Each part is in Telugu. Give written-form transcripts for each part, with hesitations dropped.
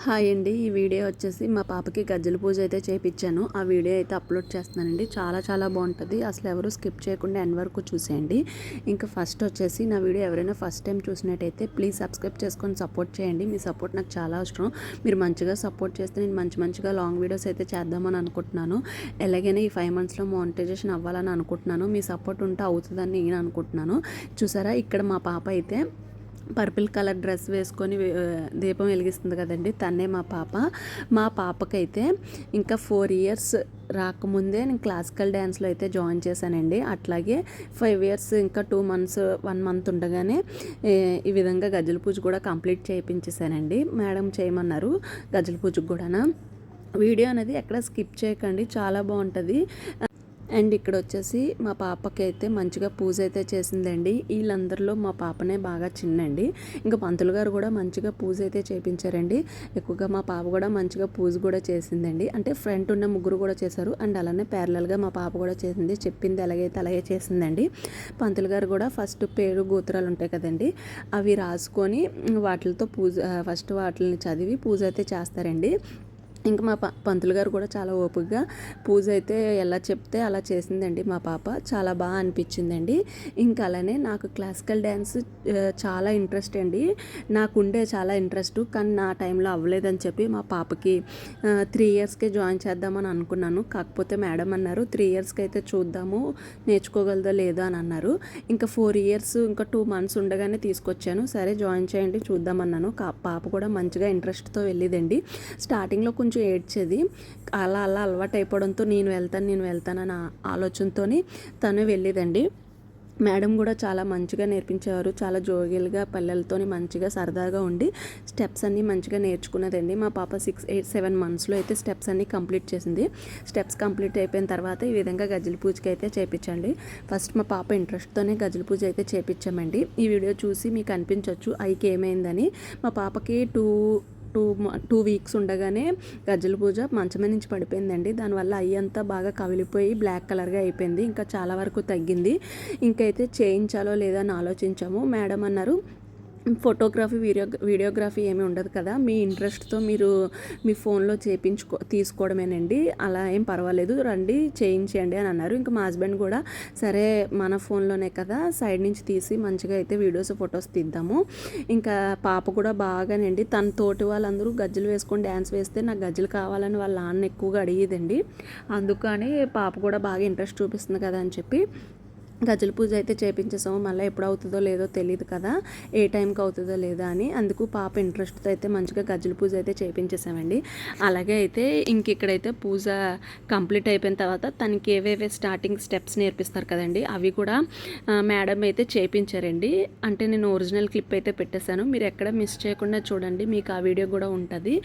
హాయ్ అండి. ఈ వీడియో వచ్చేసి మా పాపకి గజ్జల పూజ అయితే చేపించాను. ఆ వీడియో అయితే అప్లోడ్ చేస్తున్నానండి. చాలా బాగుంటుంది. అసలు ఎవరు స్కిప్ చేయకుండా ఎండ్ వరకు చూసేయండి. ఇంకా ఫస్ట్ వచ్చేసి నా వీడియో ఎవరైనా ఫస్ట్ టైం చూసినట్టయితే ప్లీజ్ సబ్స్క్రైబ్ చేసుకొని సపోర్ట్ చేయండి. మీ సపోర్ట్ నాకు చాలా అవసరం. మీరు మంచిగా సపోర్ట్ చేస్తే నేను మంచిగా లాంగ్ వీడియోస్ అయితే చేద్దామని అనుకుంటున్నాను. ఎలాగైనా ఈ 5 monthsలో మానిటైజేషన్ అవ్వాలని అనుకుంటున్నాను. మీ సపోర్ట్ ఉంటే అవుతుందని నేను అనుకుంటున్నాను. చూసారా, ఇక్కడ మా పాప అయితే పర్పుల్ కలర్ డ్రెస్ వేసుకొని దీపం వెలిగిస్తుంది కదండి, తన్నే మా పాపకైతే ఇంకా 4 years రాకముందే నేను క్లాసికల్ డ్యాన్స్లో అయితే జాయిన్ చేశానండి. అట్లాగే 5 years ఇంకా 2 months 1 month ఉండగానే ఈ విధంగా గజ్జల పూజ కూడా కంప్లీట్ చేయించేసానండి. మేడం చేయమన్నారు గజ్జల పూజకు కూడా. వీడియో అనేది ఎక్కడ స్కిప్ చేయకండి, చాలా బాగుంటుంది. అండ్ ఇక్కడ వచ్చేసి మా పాపకి అయితే మంచిగా పూజ అయితే చేసిందండి. వీళ్ళందరిలో మా పాపనే బాగా చిన్నండి. ఇంకా పంతులు గారు కూడా మంచిగా పూజ అయితే చేయించారండి. ఎక్కువగా మా పాప కూడా మంచిగా పూజ కూడా చేసిందండి. అంటే ఫ్రంట్ ఉన్న ముగ్గురు కూడా చేశారు. అండ్ అలానే ప్యారలల్గా మా పాప కూడా చేసింది. చెప్పింది ఎలాగైతే అలాగే చేసిందండి. పంతులు గారు కూడా ఫస్ట్ పేరు గోత్రాలు ఉంటాయి కదండి, అవి రాసుకొని వాటితో ఫస్ట్ వాటిని చదివి పూజ అయితే చేస్తారండి. ఇంకా మా పంతులు గారు కూడా చాలా ఓపికగా పూజ అయితే ఎలా చెప్తే అలా చేసిందండి. మా పాప చాలా బాగా అనిపించిందండి. ఇంకా అలానే నాకు క్లాసికల్ డ్యాన్స్ చాలా ఇంట్రెస్ట్ అండి. నాకుండే చాలా ఇంట్రెస్ట్, కానీ నా టైంలో అవ్వలేదని చెప్పి మా పాపకి 3 yearsకే జాయిన్ చేద్దామని అనుకున్నాను. కాకపోతే మేడం అన్నారు 3 yearsకి అయితే చూద్దాము నేర్చుకోగలదో లేదో అని అన్నారు. ఇంకా 4 years ఇంకా 2 months ఉండగానే తీసుకొచ్చాను. సరే జాయిన్ చేయండి చూద్దామన్నాను. పాప కూడా మంచిగా ఇంట్రెస్ట్తో వెళ్ళిందండి. స్టార్టింగ్లో కొంచెం ఏడ్చేది. అలా అలవాటు అయిపోవడంతో నేను వెళ్తానన్న ఆలోచనతో తను వెళ్ళేదండి. మేడం కూడా చాలా మంచిగా నేర్పించేవారు. చాలా జోగిల్గా పిల్లలతో మంచిగా సరదాగా ఉండి స్టెప్స్ అన్నీ మంచిగా నేర్చుకున్నదండి. మా పాప 6, 8, 7 monthsలో అయితే స్టెప్స్ అన్నీ కంప్లీట్ చేసింది. స్టెప్స్ కంప్లీట్ అయిపోయిన తర్వాత ఈ విధంగా గజ్జల పూజకి అయితే చేయించండి. ఫస్ట్ మా పాప ఇంట్రెస్ట్తోనే గజ్జల పూజ అయితే చేయించామండి. ఈ వీడియో చూసి మీకు అనిపించవచ్చు ఐకి ఏమైందని. మా పాపకి 2 weeks ఉండగానే గజ్జల పూజ మంచమే నుంచి పడిపోయిందండి. దానివల్ల అయ్యంతా బాగా కవిలిపోయి బ్లాక్ కలర్గా అయిపోయింది. ఇంకా చాలా వరకు తగ్గింది. ఇంకైతే చేయించాలో లేదో అని ఆలోచించాము. మేడం అన్నారు ఫోటోగ్రఫీ వీడియోగ్రఫీ ఏమీ ఉండదు కదా, మీ ఇంట్రెస్ట్తో మీరు మీ ఫోన్లో తీసుకోవడమేనండి, అలా ఏం పర్వాలేదు, రండి చేయించండి అని అన్నారు. ఇంకా మా హస్బెండ్ కూడా సరే మన ఫోన్లోనే కదా సైడ్ నుంచి తీసి మంచిగా అయితే వీడియోస్ ఫొటోస్ తీద్దాము. ఇంకా పాప కూడా బాగానండి, తన తోటి వాళ్ళందరూ గజ్జలు వేసుకొని డ్యాన్స్ వేస్తే నాకు గజ్జలు కావాలని వాళ్ళ నాన్న ఎక్కువగా అడిగేదండి. అందుకని పాప కూడా బాగా ఇంట్రెస్ట్ చూపిస్తుంది కదా అని చెప్పి గజ్జల పూజ అయితే చేయించేసాము. మళ్ళీ ఎప్పుడు అవుతుందో లేదో తెలియదు కదా, ఏ టైంకి అవుతుందో లేదో అని. అందుకు పాప ఇంట్రెస్ట్తో అయితే మంచిగా గజ్జల పూజ అయితే చేయించేసామండి. అలాగే అయితే ఇక్కడైతే పూజ కంప్లీట్ అయిపోయిన తర్వాత తనకి ఏవేవే స్టార్టింగ్ స్టెప్స్ నేర్పిస్తారు కదండి, అవి కూడా మేడం అయితే చేయించారండి. అంటే నేను ఒరిజినల్ క్లిప్ అయితే పెట్టేశాను, మీరు ఎక్కడ మిస్ చేయకుండా చూడండి, మీకు ఆ వీడియో కూడా ఉంటుంది.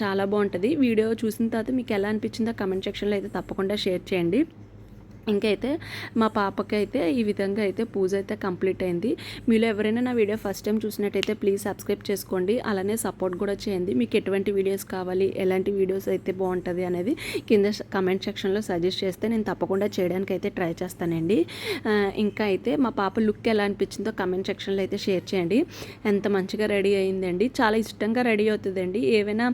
చాలా బాగుంటుంది. వీడియో చూసిన తర్వాత మీకు ఎలా అనిపించిందో కమెంట్ సెక్షన్లో అయితే తప్పకుండా షేర్ చేయండి. ఇంకైతే మా పాపకైతే ఈ విధంగా అయితే పూజ అయితే కంప్లీట్ అయింది. మీలో ఎవరైనా నా వీడియో ఫస్ట్ టైం చూసినట్టయితే ప్లీజ్ సబ్స్క్రైబ్ చేసుకోండి. అలానే సపోర్ట్ కూడా చేయండి. మీకు ఎటువంటి వీడియోస్ కావాలి, ఎలాంటి వీడియోస్ అయితే బాగుంటుంది అనేది కింద కమెంట్ సెక్షన్లో సజెస్ట్ చేస్తే నేను తప్పకుండా చేయడానికి అయితే ట్రై చేస్తానండి. ఇంకా అయితే మా పాప లుక్ ఎలా అనిపించిందో కమెంట్ సెక్షన్లో అయితే షేర్ చేయండి. ఎంత మంచిగా రెడీ అయిందండి, చాలా ఇష్టంగా రెడీ అవుతుందండి. ఏవైనా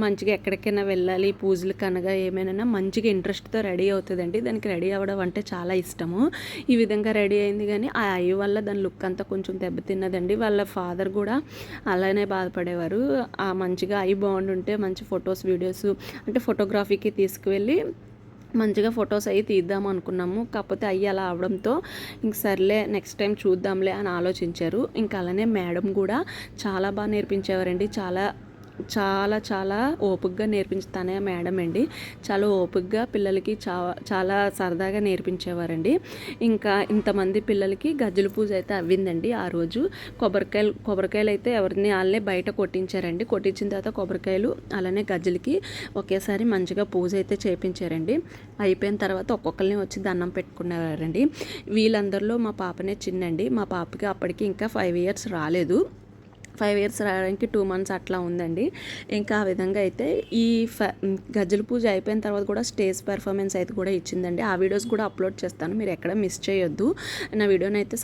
మంచిగా ఎక్కడికైనా వెళ్ళాలి పూజలకు అనగా ఏమైనా మంచిగా ఇంట్రెస్ట్తో రెడీ అవుతుందండి. దానికి రెడీ అవ్వడం అంటే చాలా ఇష్టము. ఈ విధంగా రెడీ అయింది, కానీ ఆ ఐ వల్ల దాని లుక్ అంతా కొంచెం దెబ్బతిన్నదండి. వాళ్ళ ఫాదర్ కూడా అలానే బాధపడేవారు. ఆ మంచిగా ఐ బాగుండుంటే మంచి ఫొటోస్ వీడియోస్ అంటే ఫోటోగ్రఫీకి తీసుకువెళ్ళి మంచిగా ఫొటోస్ అవి తీద్దాం అనుకున్నాము. కాకపోతే అయ్యి అలా అవడంతో ఇంక సర్లే నెక్స్ట్ టైం చూద్దాంలే అని ఆలోచించారు. ఇంకా అలానే మేడం కూడా చాలా బాగా నేర్పించేవారండి. చాలా ఓపికగా నేర్పించుతానే మేడం అండి. చాలా ఓపికగా పిల్లలకి చాలా సరదాగా నేర్పించేవారండి. ఇంకా ఇంతమంది పిల్లలకి గజ్జల పూజ అయితే అవ్విందండి. ఆ రోజు కొబ్బరికాయలు అయితే ఎవరిని వాళ్ళే బయట కొట్టించారండి. కొట్టించిన తర్వాత కొబ్బరికాయలు అలానే గజ్జలకి ఒకేసారి మంచిగా పూజ అయితే చేయించారండి. అయిపోయిన తర్వాత ఒక్కొక్కరిని వచ్చి దండం పెట్టుకునేవారండి. వీళ్ళందరిలో మా పాపనే చిన్నండి. మా పాపకి అప్పటికి ఇంకా 5 years రాలేదు. 5 ఇయర్స్ రావడానికి 2 మంత్స్ అట్లా ఉందండి. ఇంకా ఆ విధంగా అయితే ఈ గజ్జల పూజ అయిపోయిన తర్వాత కూడా స్టేజ్ పెర్ఫార్మెన్స్ అయితే కూడా ఇచ్చిందండి. ఆ వీడియోస్ కూడా అప్లోడ్ చేస్తాను, మీరు ఎక్కడ మిస్ చేయొద్దు. నా వీడియోని అయితే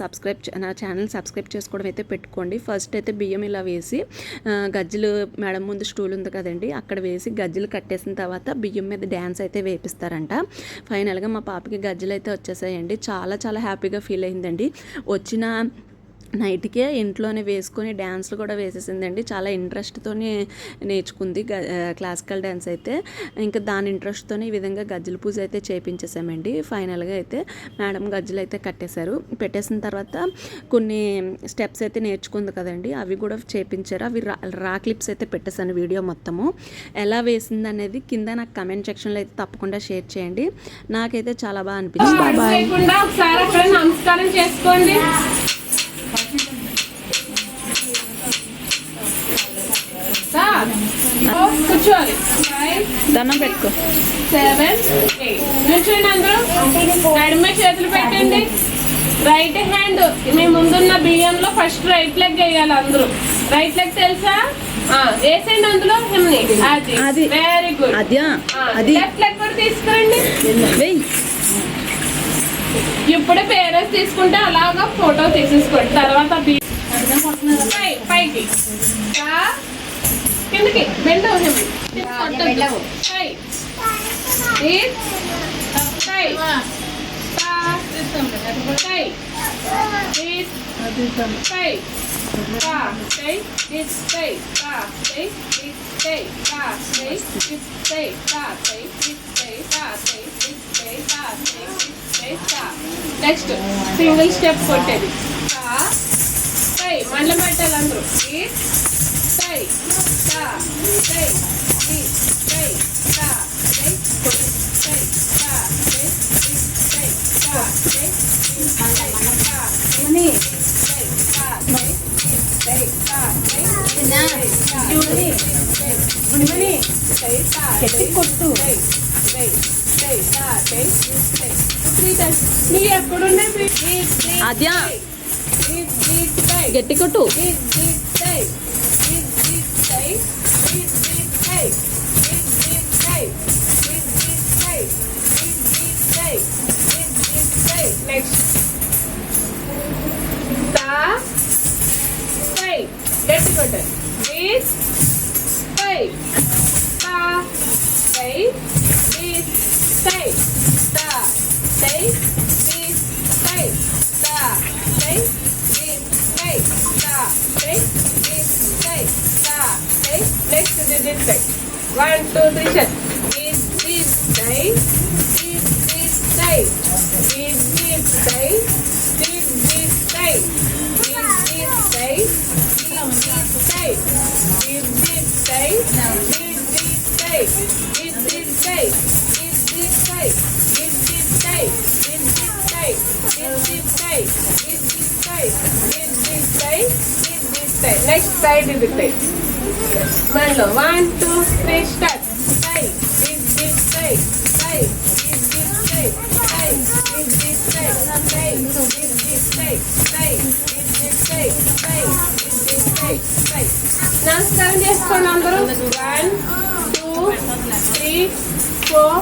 నా ఛానల్ సబ్స్క్రైబ్ చేసుకోవడం అయితే పెట్టుకోండి. ఫస్ట్ అయితే బియ్యం ఇలా వేసి గజ్జలు మేడం ముందు స్టూల్ ఉంది కదండి, అక్కడ వేసి గజ్జలు కట్టేసిన తర్వాత బియ్యం మీద డ్యాన్స్ అయితే వేపిస్తారంట. ఫైనల్గా మా పాపకి గజ్జలు అయితే వచ్చేసాయండి. చాలా చాలా హ్యాపీగా ఫీల్ అయిందండి. వచ్చిన నైట్కే ఇంట్లోనే వేసుకొని డ్యాన్స్లు కూడా వేసేసిందండి. చాలా ఇంట్రెస్ట్తో నేర్చుకుంది క్లాసికల్ డ్యాన్స్ అయితే. ఇంకా దాని ఇంట్రెస్ట్తోనే ఈ విధంగా గజ్జల పూజ అయితే చేయించేసామండి. ఫైనల్గా అయితే మేడం గజ్జలు అయితే కట్టేశారు. పెట్టేసిన తర్వాత కొన్ని స్టెప్స్ అయితే నేర్చుకుంది కదండి, అవి కూడా చేయించారు. అవి రా క్లిప్స్ అయితే పెట్టేశాను వీడియో మొత్తము. ఎలా వేసింది అనేది కింద నాకు కమెంట్ సెక్షన్లో అయితే తప్పకుండా షేర్ చేయండి. నాకైతే చాలా బాగా అనిపించింది. నమస్కారం చేసుకోండి. కూర్చోవాలి. 5 దండం పెట్టుకో. 7 8 నిల్చోండి. అందరూ నడుమ చేతులు పెట్టండి. రైట్ హ్యాండ్ మీ ముందున్న బియ్యంలో ఫస్ట్ రైట్ లెగ్ వేయాలి. అందరూ రైట్ లెగ్ తెలుసా? వేసేయండి అందులో. అది వెరీ గుడ్. లెఫ్ట్ లెగ్ కూడా తీసుకురండి. ఇప్పుడు పేరెంట్స్ తీసుకుంటే అలాగా ఫోటో తీసేసుకోండి. తర్వాత పైకి కిందకి బెండ్ అవుతుంది. నెక్స్ట్ సింగిల్ స్టెప్ కొట్టేది. మళ్ళీ పెట్టాలి అందరూ. ఎక్కడున్నా అద్యా గట్టి కొట్టు. గట్టి కొట్టు. Next to this side. 1 2 3 set. This side. This side. This side. This side. This side. This side. This side. This side. This side. This side. This side. This side. This side. This side. This side. This side. Next side is the side. Mando 1 2 3 start. Side. This side. Side. This side. Side. This side. Side. This side. Side. This side. Side. This side. Side. నమస్కారం చేసుకోండి అందరూ. 1 2 3 4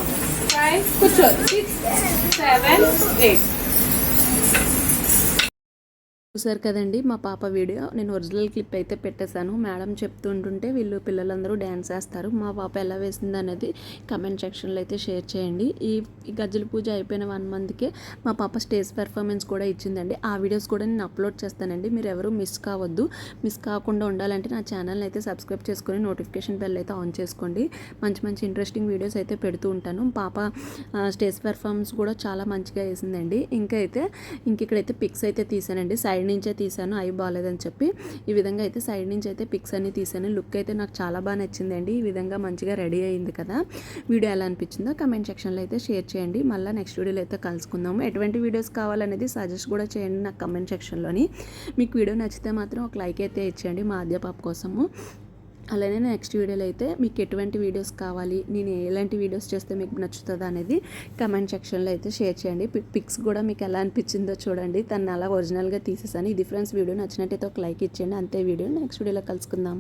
5 కూర్చో. 6 7 8. చూసారు కదండి మా పాప వీడియో. నేను ఒరిజినల్ క్లిప్ అయితే పెట్టేశాను. మేడం చెప్తుంటుంటే వీళ్ళు పిల్లలందరూ డ్యాన్స్ వేస్తారు. మా పాప ఎలా వేసింది అనేది కమెంట్ సెక్షన్లో అయితే షేర్ చేయండి. ఈ గజ్జల పూజ అయిపోయిన 1 మంత్కే మా పాప స్టేజ్ పెర్ఫార్మెన్స్ కూడా ఇచ్చిందండి. ఆ వీడియోస్ కూడా నేను అప్లోడ్ చేస్తానండి. మీరు ఎవరు మిస్ కావద్దు. మిస్ కాకుండా ఉండాలంటే నా ఛానల్ని అయితే సబ్స్క్రైబ్ చేసుకొని నోటిఫికేషన్ బెల్ అయితే ఆన్ చేసుకోండి. మంచి మంచి ఇంట్రెస్టింగ్ వీడియోస్ అయితే పెడుతూ ఉంటాను. పాప స్టేజ్ పెర్ఫార్మెన్స్ కూడా చాలా మంచిగా వేసిందండి. ఇక్కడైతే పిక్స్ అయితే తీసానండి. సైడ్ నుంచే తీసాను, అవి బాగాలేదని చెప్పి. ఈ విధంగా అయితే సైడ్ నుంచి అయితే పిక్స్ అన్ని తీసాను. లుక్ అయితే నాకు చాలా బాగా నచ్చిందండి. ఈ విధంగా మంచిగా రెడీ అయింది కదా. వీడియో ఎలా అనిపించిందో కమెంట్ సెక్షన్లో అయితే షేర్ చేయండి. మళ్ళీ నెక్స్ట్ వీడియోలో అయితే కలుసుకుందాము. ఎటువంటి వీడియోస్ కావాలనేది సజెస్ట్ కూడా చేయండి నాకు కమెంట్ సెక్షన్లోని. మీకు వీడియో నచ్చితే మాత్రం ఒక లైక్ అయితే ఇచ్చేయండి మా ఆద్య పాప కోసము. అలానే నెక్స్ట్ వీడియోలో అయితే మీకు ఎటువంటి వీడియోస్ కావాలి, నేను ఎలాంటి వీడియోస్ చేస్తే మీకు నచ్చుతుంది అనేది కమెంట్ సెక్షన్లో అయితే షేర్ చేయండి. పిక్స్ కూడా మీకు ఎలా అనిపించిందో చూడండి. తను అలా ఒరిజినల్గా తీసేసాను. ఇది ఫ్రెండ్స్ వీడియో నచ్చినట్టయితే ఒక లైక్ ఇచ్చేయండి. అంతే వీడియో నెక్స్ట్ వీడియోలో కలుసుకుందాం.